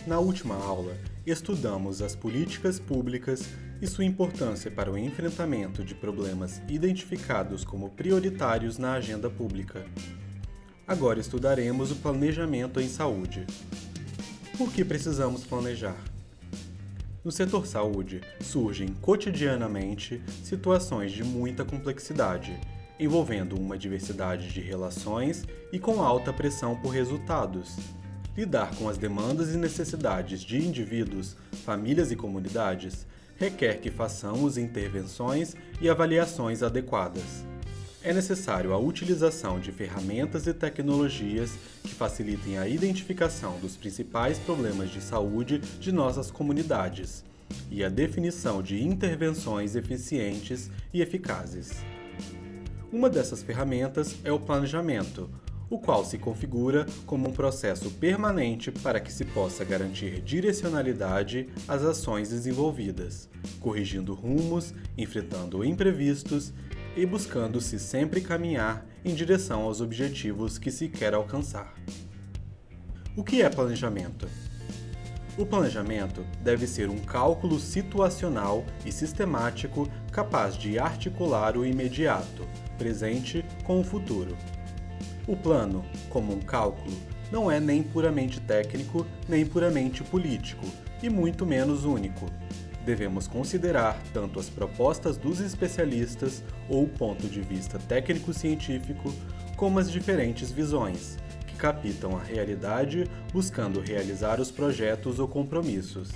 Na última aula, estudamos as políticas públicas e sua importância para o enfrentamento de problemas identificados como prioritários na agenda pública. Agora estudaremos o planejamento em saúde. Por que precisamos planejar? No setor saúde, surgem cotidianamente situações de muita complexidade, envolvendo uma diversidade de relações e com alta pressão por resultados. Lidar com as demandas e necessidades de indivíduos, famílias e comunidades requer que façamos intervenções e avaliações adequadas. É necessário a utilização de ferramentas e tecnologias que facilitem a identificação dos principais problemas de saúde de nossas comunidades e a definição de intervenções eficientes e eficazes. Uma dessas ferramentas é o planejamento, o qual se configura como um processo permanente para que se possa garantir direcionalidade às ações desenvolvidas, corrigindo rumos, enfrentando imprevistos e buscando-se sempre caminhar em direção aos objetivos que se quer alcançar. O que é planejamento? O planejamento deve ser um cálculo situacional e sistemático capaz de articular o imediato, presente com o futuro. O plano, como um cálculo, não é nem puramente técnico, nem puramente político, e muito menos único. Devemos considerar tanto as propostas dos especialistas ou o ponto de vista técnico-científico, como as diferentes visões, que captam a realidade buscando realizar os projetos ou compromissos.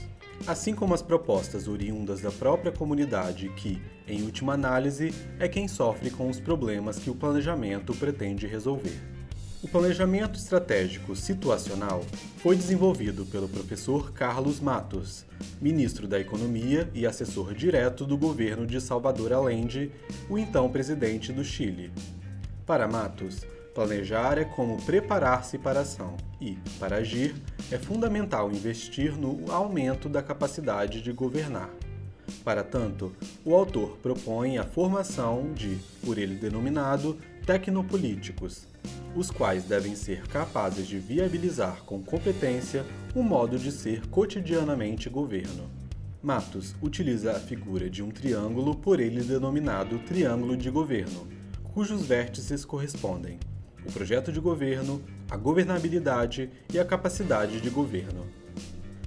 Assim como as propostas oriundas da própria comunidade que, em última análise, é quem sofre com os problemas que o planejamento pretende resolver. O planejamento estratégico situacional foi desenvolvido pelo professor Carlos Matos, ministro da Economia e assessor direto do governo de Salvador Allende, o então presidente do Chile. Para Matos, planejar é como preparar-se para a ação e, para agir, é fundamental investir no aumento da capacidade de governar. Para tanto, o autor propõe a formação de, por ele denominado, tecnopolíticos, os quais devem ser capazes de viabilizar com competência o modo de ser cotidianamente governo. Matos utiliza a figura de um triângulo por ele denominado triângulo de governo, cujos vértices correspondem o projeto de governo, a governabilidade e a capacidade de governo.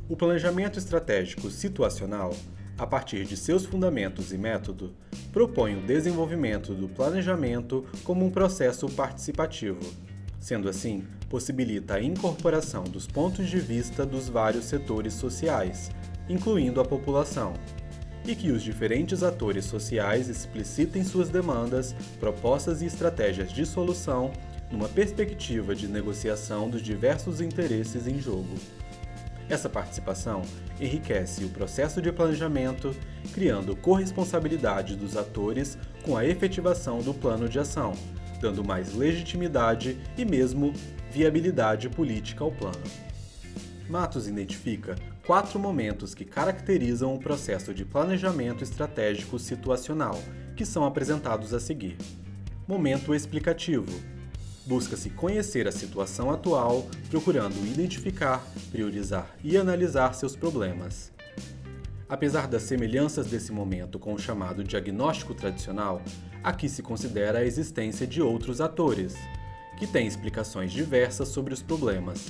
O planejamento estratégico situacional, a partir de seus fundamentos e método, propõe o desenvolvimento do planejamento como um processo participativo. Sendo assim, possibilita a incorporação dos pontos de vista dos vários setores sociais, incluindo a população, e que os diferentes atores sociais explicitem suas demandas, propostas e estratégias de solução numa perspectiva de negociação dos diversos interesses em jogo. Essa participação enriquece o processo de planejamento, criando corresponsabilidade dos atores com a efetivação do plano de ação, dando mais legitimidade e mesmo viabilidade política ao plano. Matos identifica 4 momentos que caracterizam o processo de planejamento estratégico situacional, que são apresentados a seguir. Momento explicativo. Busca-se conhecer a situação atual, procurando identificar, priorizar e analisar seus problemas. Apesar das semelhanças desse momento com o chamado diagnóstico tradicional, aqui se considera a existência de outros atores, que têm explicações diversas sobre os problemas,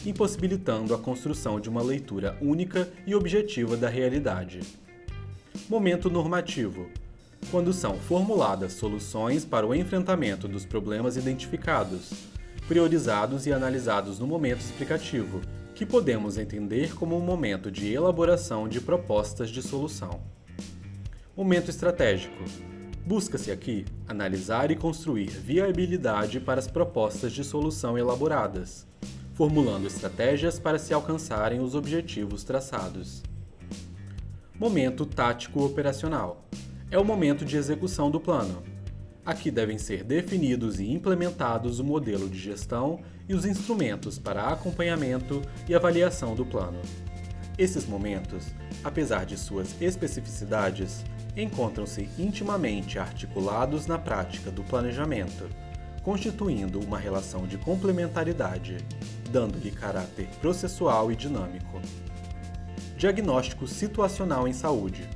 impossibilitando a construção de uma leitura única e objetiva da realidade. Momento normativo. Quando são formuladas soluções para o enfrentamento dos problemas identificados, priorizados e analisados no momento explicativo, que podemos entender como um momento de elaboração de propostas de solução. Momento estratégico. Busca-se aqui analisar e construir viabilidade para as propostas de solução elaboradas, formulando estratégias para se alcançarem os objetivos traçados. Momento tático operacional. É o momento de execução do plano. Aqui devem ser definidos e implementados o modelo de gestão e os instrumentos para acompanhamento e avaliação do plano. Esses momentos, apesar de suas especificidades, encontram-se intimamente articulados na prática do planejamento, constituindo uma relação de complementaridade. dando-lhe caráter processual e dinâmico. Diagnóstico situacional em saúde.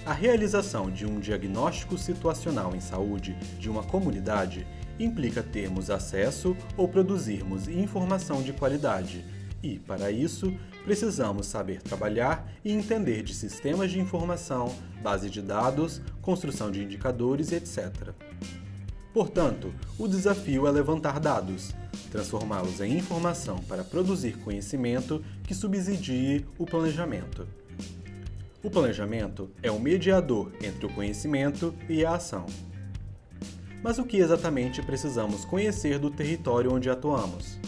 A realização de um diagnóstico situacional em saúde de uma comunidade implica termos acesso ou produzirmos informação de qualidade e, para isso, precisamos saber trabalhar e entender de sistemas de informação, base de dados, construção de indicadores, etc. Portanto, o desafio é levantar dados, transformá-los em informação para produzir conhecimento que subsidie o planejamento. O planejamento é o mediador entre o conhecimento e a ação. Mas o que exatamente precisamos conhecer do território onde atuamos?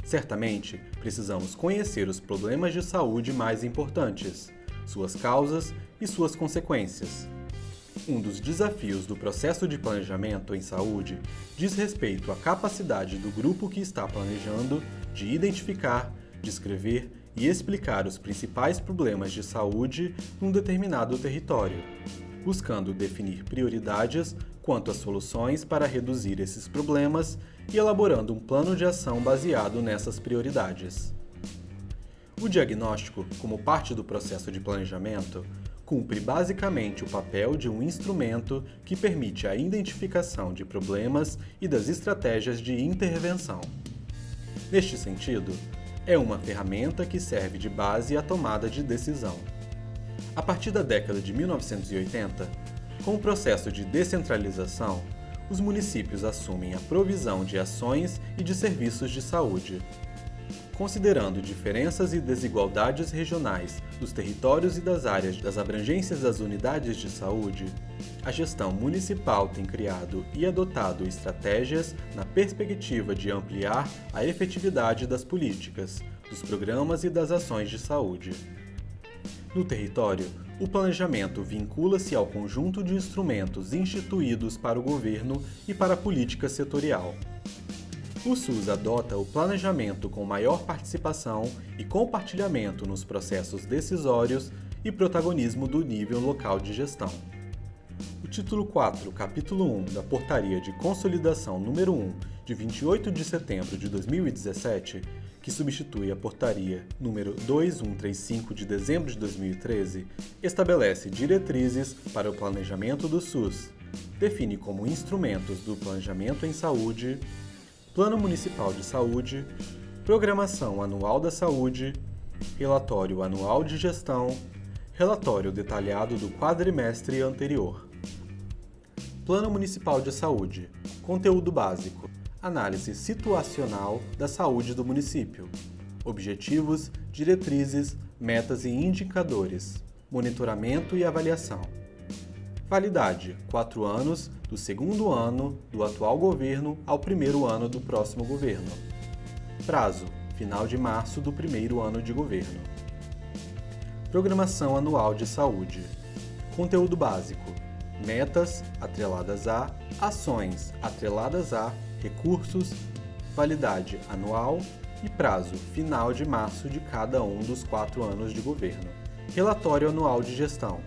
Certamente, precisamos conhecer os problemas de saúde mais importantes, suas causas e suas consequências. Um dos desafios do processo de planejamento em saúde diz respeito à capacidade do grupo que está planejando de identificar, descrever e explicar os principais problemas de saúde num determinado território, buscando definir prioridades quanto às soluções para reduzir esses problemas e elaborando um plano de ação baseado nessas prioridades. O diagnóstico, como parte do processo de planejamento, cumpre basicamente o papel de um instrumento que permite a identificação de problemas e das estratégias de intervenção. Neste sentido, é uma ferramenta que serve de base à tomada de decisão. A partir da década de 1980, com o processo de descentralização, os municípios assumem a provisão de ações e de serviços de saúde. Considerando diferenças e desigualdades regionais dos territórios e das áreas das abrangências das unidades de saúde, a gestão municipal tem criado e adotado estratégias na perspectiva de ampliar a efetividade das políticas, dos programas e das ações de saúde. No território, o planejamento vincula-se ao conjunto de instrumentos instituídos para o governo e para a política setorial. O SUS adota o planejamento com maior participação e compartilhamento nos processos decisórios e protagonismo do nível local de gestão. O título 4, capítulo 1 da Portaria de Consolidação número 1, de 28 de setembro de 2017, que substitui a Portaria número 2135 de dezembro de 2013, estabelece diretrizes para o planejamento do SUS, define como instrumentos do planejamento em saúde, Plano Municipal de Saúde, Programação Anual da Saúde, Relatório Anual de Gestão, Relatório detalhado do quadrimestre anterior. Plano Municipal de Saúde. Conteúdo básico. Análise situacional da saúde do município. Objetivos, diretrizes, metas e indicadores. Monitoramento e avaliação. Validade: 4 anos, do segundo ano do atual governo ao primeiro ano do próximo governo. Prazo: final de março do primeiro ano de governo. Programação Anual de Saúde. Conteúdo básico: metas atreladas a, ações atreladas a, recursos, validade anual e prazo: final de março de cada um dos 4 anos de governo. Relatório Anual de Gestão.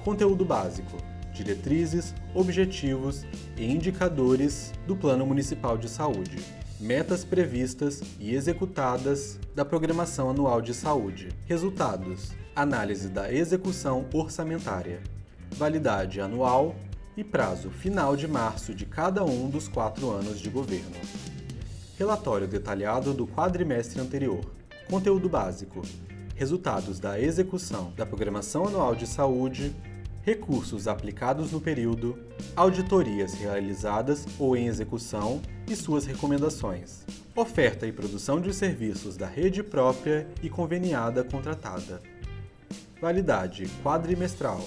Conteúdo básico: diretrizes, objetivos e indicadores do Plano Municipal de Saúde, metas previstas e executadas da Programação Anual de Saúde, resultados, análise da execução orçamentária, validade anual e prazo final de março de cada um dos 4 anos de governo. Relatório detalhado do quadrimestre anterior. Conteúdo básico: resultados da execução da Programação Anual de Saúde, recursos aplicados no período, auditorias realizadas ou em execução e suas recomendações, oferta e produção de serviços da rede própria e conveniada contratada. Validade quadrimestral.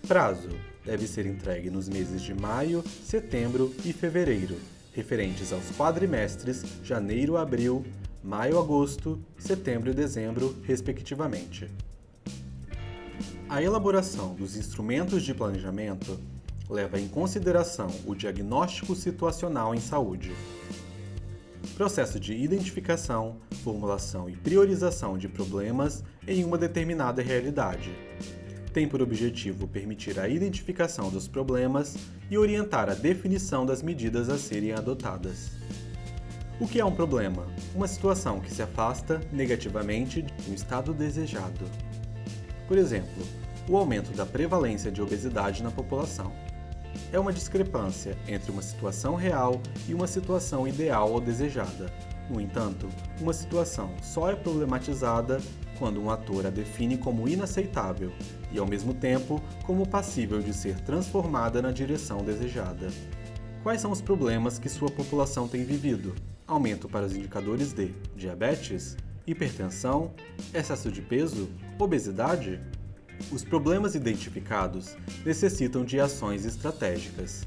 Prazo: deve ser entregue nos meses de maio, setembro e fevereiro, referentes aos quadrimestres janeiro, abril, maio, agosto, setembro e dezembro, respectivamente. A elaboração dos instrumentos de planejamento leva em consideração o diagnóstico situacional em saúde. Processo de identificação, formulação e priorização de problemas em uma determinada realidade. Tem por objetivo permitir a identificação dos problemas e orientar a definição das medidas a serem adotadas. O que é um problema? Uma situação que se afasta negativamente de um estado desejado. Por exemplo, o aumento da prevalência de obesidade na população. É uma discrepância entre uma situação real e uma situação ideal ou desejada. No entanto, uma situação só é problematizada quando um ator a define como inaceitável e, ao mesmo tempo, como passível de ser transformada na direção desejada. Quais são os problemas que sua população tem vivido? Aumento para os indicadores de diabetes, hipertensão, excesso de peso, obesidade? Os problemas identificados necessitam de ações estratégicas.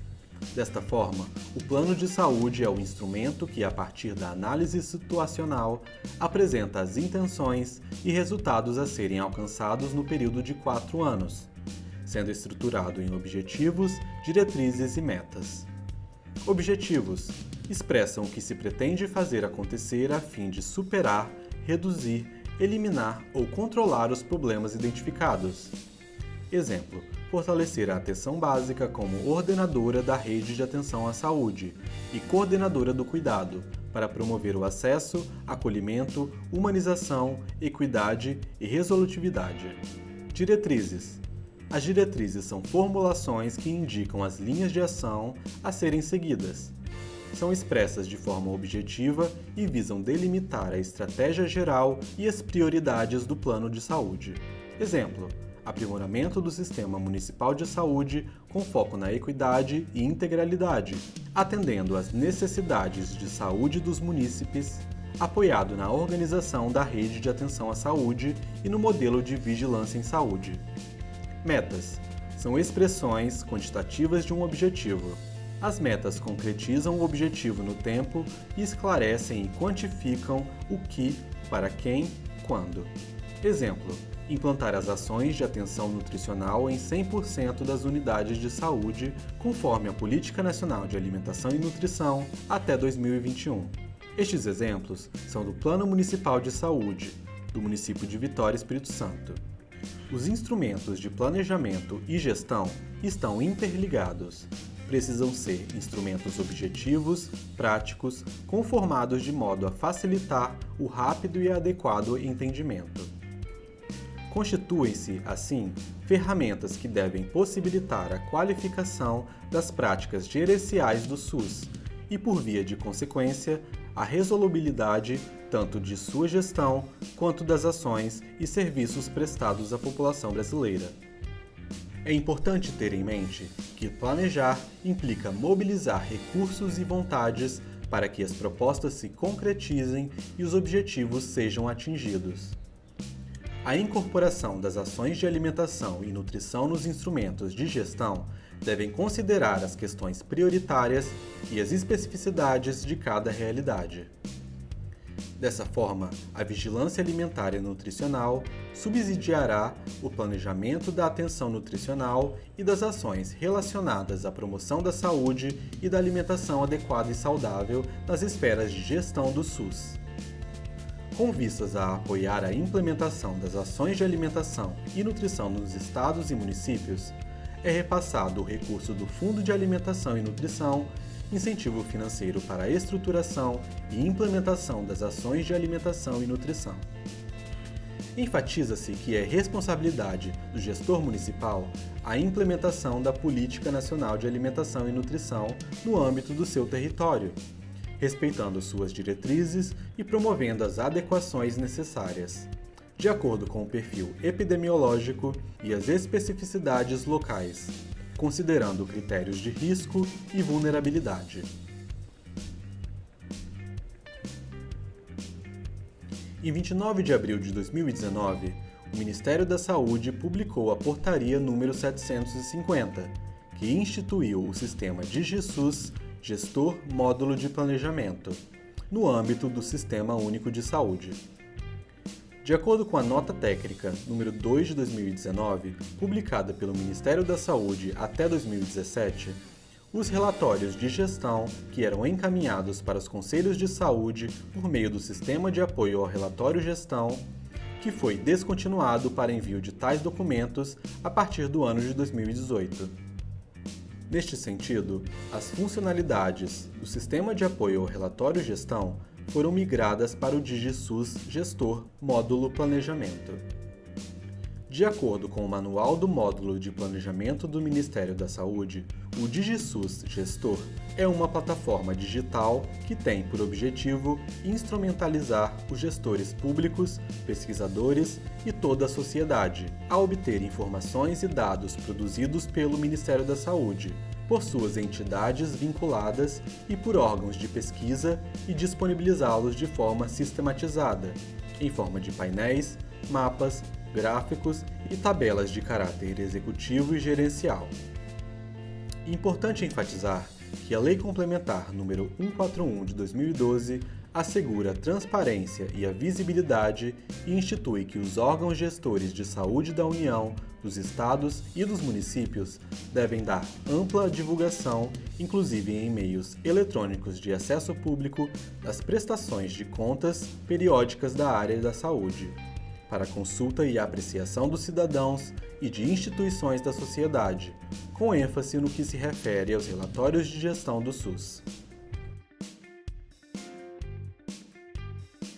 Desta forma, o plano de saúde é o instrumento que, a partir da análise situacional, apresenta as intenções e resultados a serem alcançados no período de 4 anos, sendo estruturado em objetivos, diretrizes e metas. Objetivos expressam o que se pretende fazer acontecer a fim de superar, reduzir, eliminar ou controlar os problemas identificados. Exemplo: fortalecer a atenção básica como ordenadora da rede de atenção à saúde e coordenadora do cuidado, para promover o acesso, acolhimento, humanização, equidade e resolutividade. Diretrizes. As diretrizes são formulações que indicam as linhas de ação a serem seguidas. São expressas de forma objetiva e visam delimitar a estratégia geral e as prioridades do plano de saúde. Exemplo: aprimoramento do Sistema Municipal de Saúde com foco na equidade e integralidade, atendendo às necessidades de saúde dos munícipes, apoiado na organização da rede de atenção à saúde e no modelo de vigilância em saúde. Metas são expressões quantitativas de um objetivo. As metas concretizam o objetivo no tempo e esclarecem e quantificam o que, para quem, quando. Exemplo: implantar as ações de atenção nutricional em 100% das unidades de saúde, conforme a Política Nacional de Alimentação e Nutrição, até 2021. Estes exemplos são do Plano Municipal de Saúde, do município de Vitória, Espírito Santo. Os instrumentos de planejamento e gestão estão interligados. Precisam ser instrumentos objetivos, práticos, conformados de modo a facilitar o rápido e adequado entendimento. Constituem-se, assim, ferramentas que devem possibilitar a qualificação das práticas gerenciais do SUS e, por via de consequência, a resolubilidade tanto de sua gestão quanto das ações e serviços prestados à população brasileira. É importante ter em mente que planejar implica mobilizar recursos e vontades para que as propostas se concretizem e os objetivos sejam atingidos. A incorporação das ações de alimentação e nutrição nos instrumentos de gestão devem considerar as questões prioritárias e as especificidades de cada realidade. Dessa forma, a vigilância alimentar e nutricional subsidiará o planejamento da atenção nutricional e das ações relacionadas à promoção da saúde e da alimentação adequada e saudável nas esferas de gestão do SUS. Com vistas a apoiar a implementação das ações de alimentação e nutrição nos estados e municípios, é repassado o recurso do Fundo de Alimentação e Nutrição, incentivo financeiro para a estruturação e implementação das ações de alimentação e nutrição. Enfatiza-se que é responsabilidade do gestor municipal a implementação da Política Nacional de Alimentação e Nutrição no âmbito do seu território, respeitando suas diretrizes e promovendo as adequações necessárias, de acordo com o perfil epidemiológico e as especificidades locais, considerando critérios de risco e vulnerabilidade. Em 29 de abril de 2019, o Ministério da Saúde publicou a Portaria número 750, que instituiu o sistema DigiSUS Gestor Módulo de Planejamento, no âmbito do Sistema Único de Saúde. De acordo com a Nota Técnica número 2 de 2019, publicada pelo Ministério da Saúde até 2017, os relatórios de gestão que eram encaminhados para os Conselhos de Saúde por meio do Sistema de Apoio ao Relatório Gestão, que foi descontinuado para envio de tais documentos a partir do ano de 2018. Neste sentido, as funcionalidades do Sistema de Apoio ao Relatório Gestão foram migradas para o DigiSUS Gestor Módulo Planejamento. De acordo com o Manual do Módulo de Planejamento do Ministério da Saúde, o DigiSUS Gestor é uma plataforma digital que tem por objetivo instrumentalizar os gestores públicos, pesquisadores e toda a sociedade a obter informações e dados produzidos pelo Ministério da Saúde, por suas entidades vinculadas e por órgãos de pesquisa e disponibilizá-los de forma sistematizada, em forma de painéis, mapas, gráficos e tabelas de caráter executivo e gerencial. Importante enfatizar que a Lei Complementar nº 141 de 2012 assegura a transparência e a visibilidade e institui que os órgãos gestores de saúde da União, dos estados e dos municípios devem dar ampla divulgação, inclusive em meios eletrônicos de acesso público, das prestações de contas periódicas da área da saúde, para consulta e apreciação dos cidadãos e de instituições da sociedade, com ênfase no que se refere aos relatórios de gestão do SUS.